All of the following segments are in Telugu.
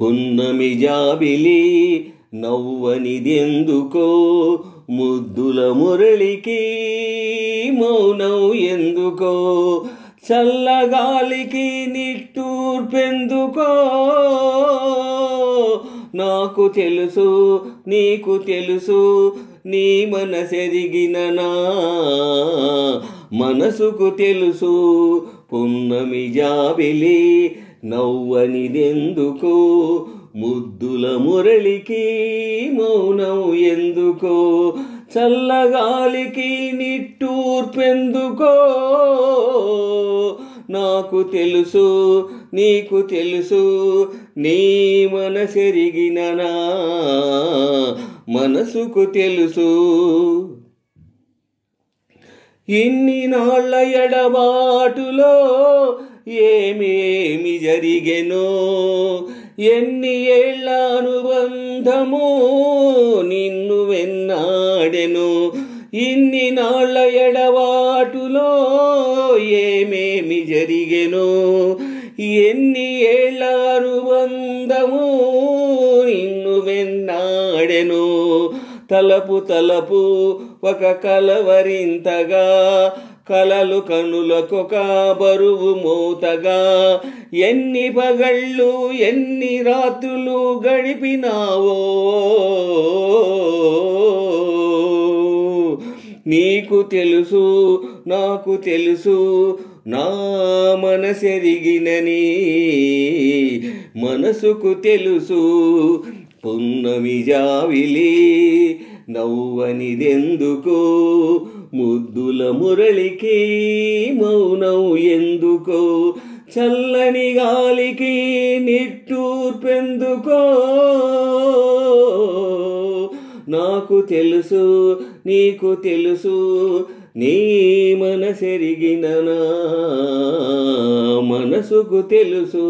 పున్నమి జాబిలి నవ్వనిదెందుకో, ముద్దుల మురళికి మౌనం ఎందుకో, చల్లగాలికి నిట్టూర్పెందుకో. నాకు తెలుసు నీకు తెలుసు, నీ మనసెరిగిన నా మనసుకు తెలుసు. పున్నమి జాబిలి నవ్వనిదెందుకో, ముద్దుల మురళికి మౌనం ఎందుకో, చల్లగాలికి నిట్టూర్పెందుకో. నాకు తెలుసు నీకు తెలుసు, నీ మనసెరిగిన నా మనసుకు తెలుసు. ఇన్ని నాళ్ళ ఎడబాటులో ఏమేమి జరిగెనో, ఎన్ని ఏళ్ళ అనుబంధము నిన్ను వెన్నాడెను. ఇన్ని నాళ్ళ ఎడబాటులో ఏమేమి జరిగెనో, ఎన్ని ఏళ్ళ అనుబంధము నిన్ను వెన్నాడెను. తలపు తలపు ఒక కలవరింతగా, కలలు కనులకొక బరువు మోతగా, ఎన్ని పగళ్ళు ఎన్ని రాత్రులు గడిపినావో. నీకు తెలుసు నాకు తెలుసు, నా మనసెరిగినని మనసుకు తెలుసు. పున్నమి జాబిలి నవ్వనిదెందుకో, ముద్దుల మురళికి మౌనం ఎందుకో, చల్లని గాలికి నిట్టూర్పెందుకో. నాకు తెలుసు నీకు తెలుసు, నీ మనసెరిగిన నా మనసుకు తెలుసు.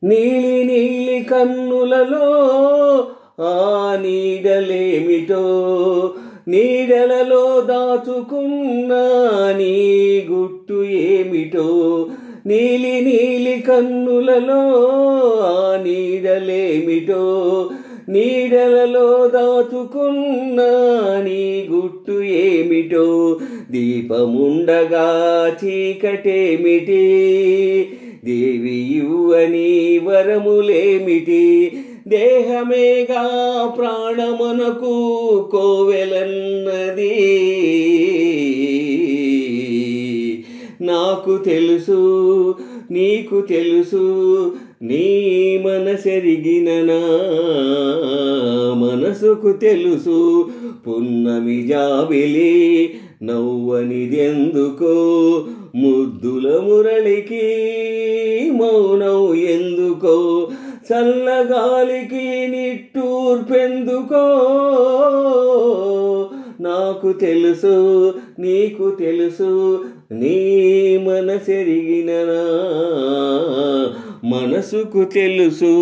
నీలి నీలి కన్నులలో ఆ నీడలేమిటో, నీడలలో దాచుకున్న నీ గుట్టు ఏమిటో. నీలి నీలి కన్నులలో ఆ నీడలేమిటో, నీడలలో దాచుకున్న నీ గుట్టు ఏమిటో. దీపముండగా చీకటేమిటి, దేవి ఇవ్వని వరములేమిటి. దేహమేగా ప్రాణమునకు కోవెలన్నది. నాకు తెలుసు నీకు తెలుసు, నీ మనసెరిగిన నా మనసుకు తెలుసు. పున్నమి జాబిలి నవ్వనిదెందుకో, ముద్దుల మురళికి మౌనం ఎందుకో, చల్లగాలికి నిట్టూర్పెందుకో. నాకు తెలుసు నీకు తెలుసు, నీ మనసెరిగిన నా మనసుకు తెలుసు.